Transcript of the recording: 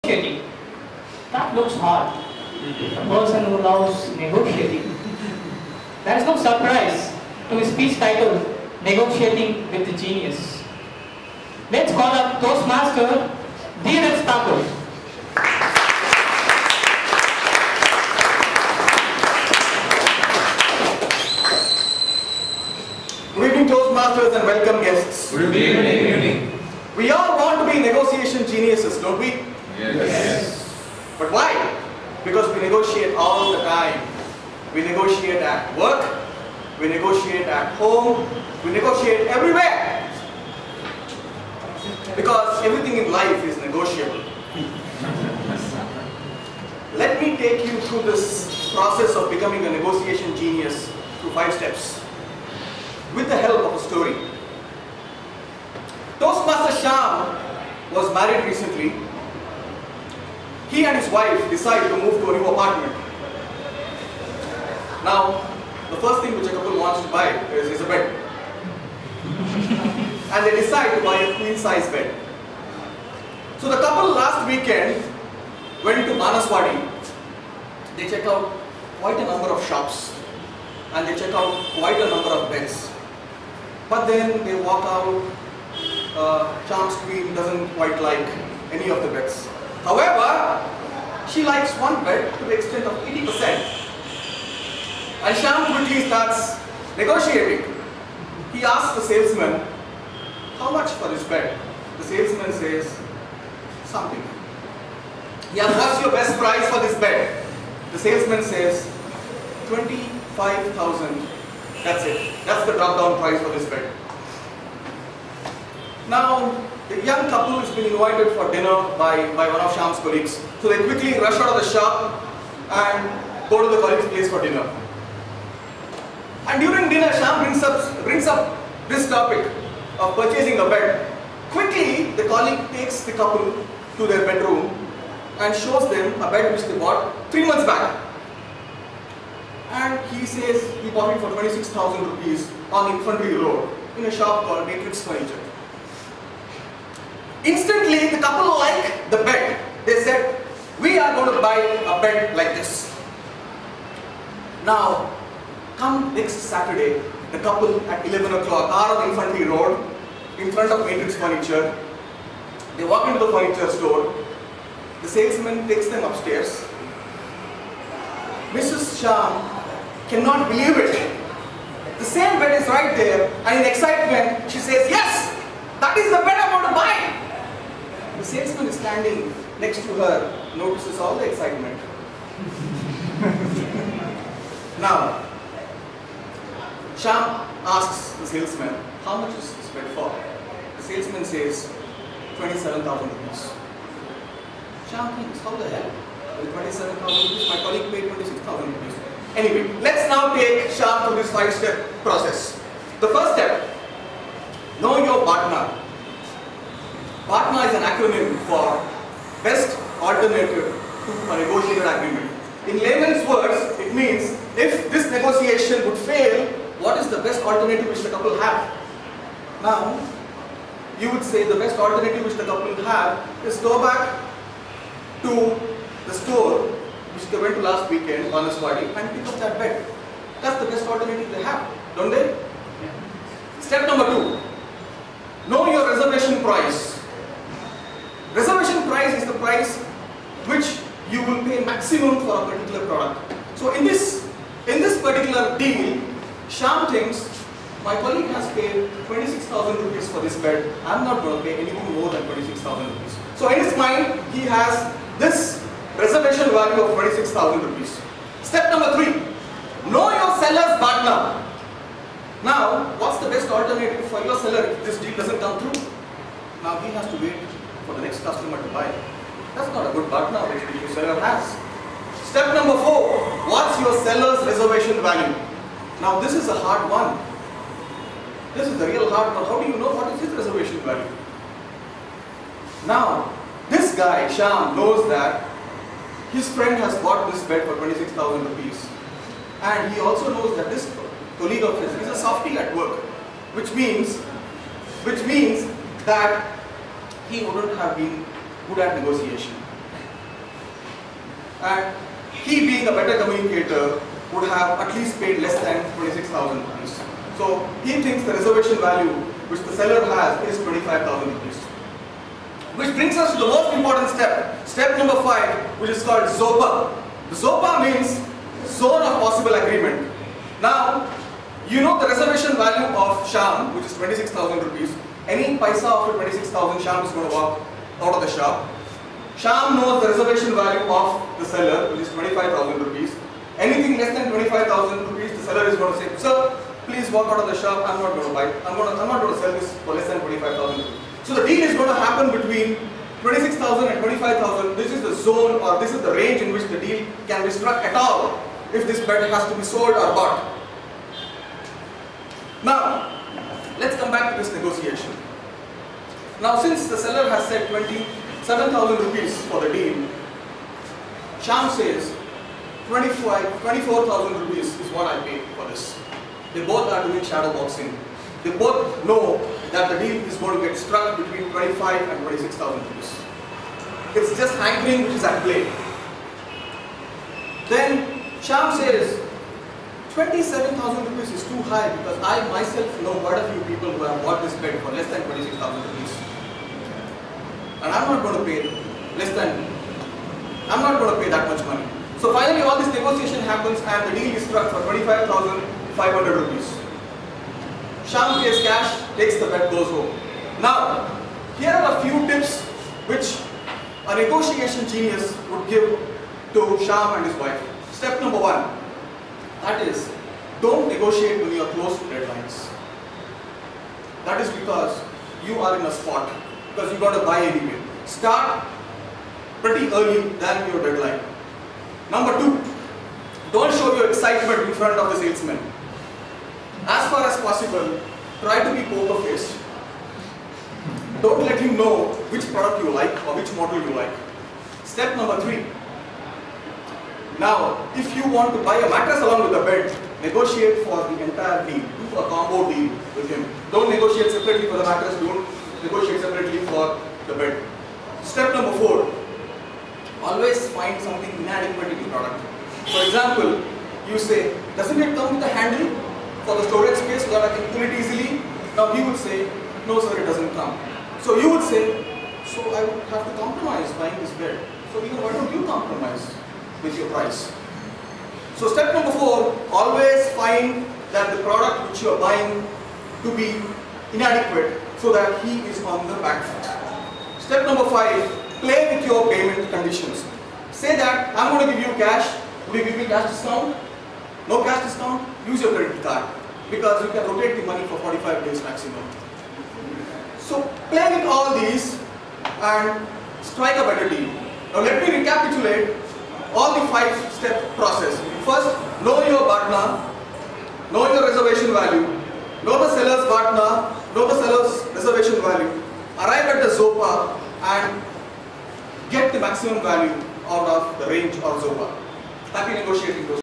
Negotiating. That looks hard. A person who loves negotiating. There is no surprise to his speech titled Negotiating with the Genius. Let's call up Toastmaster Dheeraj Thakur. Good evening, Toastmasters, and welcome guests. Good evening. We all want to be negotiation geniuses, don't we? Yes. But why? Because we negotiate all the time. We negotiate at work, we negotiate at home, we negotiate everywhere. Because everything in life is negotiable. Let me take you through this process of becoming a negotiation genius through 5 steps. With the help of a story. Toastmaster Shyam was married recently. He and his wife decided to move to a new apartment. Now, the first thing which a couple wants to buy is a bed. And they decide to buy a queen-size bed. So the couple last weekend went to Manaswadi. They checked out quite a number of shops. And they checked out quite a number of beds. But then they walk out, Shyam's queen doesn't quite like any of the beds. However, she likes one bed to the extent of 80%. And Shyam quickly starts negotiating. He asks the salesman, how much for this bed? The salesman says, something. He asks, what's your best price for this bed? The salesman says, 25,000. That's it. That's the drop-down price for this bed. Now, the young couple has been invited for dinner by one of Shyam's colleagues. So they quickly rush out of the shop and go to the colleague's place for dinner. And during dinner, Shyam brings up this topic of purchasing a bed. Quickly, the colleague takes the couple to their bedroom and shows them a bed which they bought 3 months back. And he says he bought it for 26,000 rupees on Infantry Road in a shop called Matrix Furniture. Instantly, the couple liked the bed. They said, we are going to buy a bed like this. Now, come next Saturday, the couple at 11 o'clock are on Infantry Road in front of Matrix Furniture. They walk into the furniture store. The salesman takes them upstairs. Mrs. Shyam cannot believe it. The same bed is right there, and in excitement, she says, yes, that is the bed I want to buy. The salesman is standing next to her, notices all the excitement. Now, Shyam asks the salesman, how much is this bed for? The salesman says, 27,000 rupees. Shyam thinks, how the hell? With 27,000 rupees, my colleague paid 26,000 rupees. Anyway, let's now take Shyam through this 5-step process. The first step, know your partner. BATNA is an acronym for Best Alternative to a Negotiated Agreement. In layman's words, it means if this negotiation would fail, what is the best alternative which the couple have? Now, you would say the best alternative which the couple have is go back to the store which they went to last weekend, Manaswadi, and pick up that bed. That's the best alternative they have, don't they? Yeah. Step number 2, know your reservation price. Reservation price is the price which you will pay maximum for a particular product. So in this particular deal, Shyam thinks, my colleague has paid 26,000 rupees for this bed. I'm not going to pay anything more than 26,000 rupees. So in his mind, he has this reservation value of 26,000 rupees. Step number 3, know your seller's partner. Now, what's the best alternative for your seller if this deal doesn't come through? Now he has to wait for the next customer to buy. That's not a good partner which the seller has. Step number 4, what's your seller's reservation value? Now this is a hard one. This is the real hard one. How do you know what is his reservation value? Now, this guy, Shyam, knows that his friend has bought this bed for 26,000 rupees. And he also knows that this colleague of his is a softie at work, which means that he wouldn't have been good at negotiation. and he, being a better communicator, would have at least paid less than 26,000 rupees. So he thinks the reservation value which the seller has is 25,000 rupees. Which brings us to the most important step, step number 5, which is called ZOPA. The ZOPA means zone of possible agreement. Now, you know the reservation value of Shyam, which is 26,000 rupees. Any paisa after 26,000, Shyam is going to walk out of the shop. Shyam knows the reservation value of the seller, which is 25,000 rupees. Anything less than 25,000 rupees, the seller is going to say, sir, please walk out of the shop. I'm not going to buy. I'm not going to sell this for less than 25,000 rupees. So the deal is going to happen between 26,000 and 25,000. This is the zone, or this is the range in which the deal can be struck at all if this bed has to be sold or bought. Now, let's come back to this negotiation. Now, since the seller has said 27,000 rupees for the deal, Shyam says 24,000 rupees is what I paid for this. They both are doing shadow boxing. They both know that the deal is going to get struck between 25 and 26,000 rupees. It's just hankering which is at play. Then Shyam says 27,000 rupees is too high because I myself know quite a few people who have bought this bed for less than 26,000 rupees. And I'm not going to pay that much money. So finally all this negotiation happens and the deal is struck for 25,500 rupees. Shyam pays cash, takes the bed, goes home. Now, here are a few tips which a negotiation genius would give to Shyam and his wife. Step number 1, that is, don't negotiate when you are close to deadlines. That is because you are in a spot, because you got to buy anyway. Start pretty early than your deadline. Number 2, don't show your excitement in front of the salesman. As far as possible, try to be poker-faced. Don't let him know which product you like or which model you like. Step number 3. Now, if you want to buy a mattress along with the bed, negotiate for the entire deal. Do a combo deal with him. Don't negotiate separately for the mattress, don't negotiate separately for the bed. Step number 4. Always find something inadequate in the product. For example, you say, doesn't it come with a handle for the storage space so that I can pull it easily? Now he would say, no sir, it doesn't come. So you would say, so I would have to compromise buying this bed. So even why don't you compromise with your price? So step number 4, always find that the product which you are buying to be inadequate so that he is on the back foot. Step number 5, play with your payment conditions. Say that I'm going to give you cash. Will you give me cash discount? No cash discount? Use your credit card because you can rotate the money for 45 days maximum. So play with all these and strike a better deal. Now let me recapitulate all the 5-step process. First, know your partner, know your reservation value, know the seller's partner, know the seller's reservation value, arrive at the ZOPA and get the maximum value out of the range of ZOPA. Happy negotiating those.